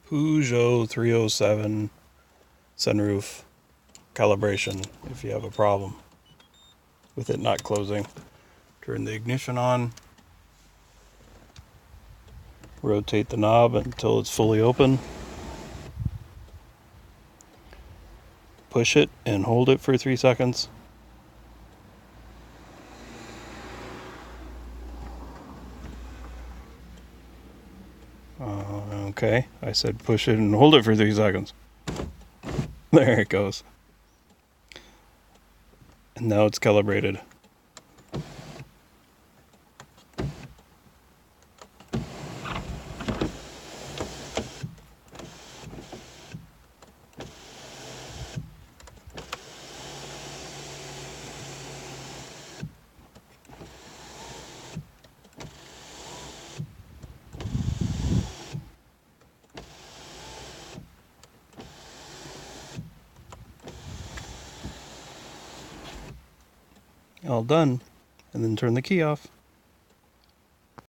Peugeot 307 sunroof calibration if you have a problem with it not closing. Turn the ignition on, rotate the knob until it's fully open, push it and hold it for 3 seconds. Okay, I said push it and hold it for 3 seconds. There it goes. And now it's calibrated. All done, and then turn the key off.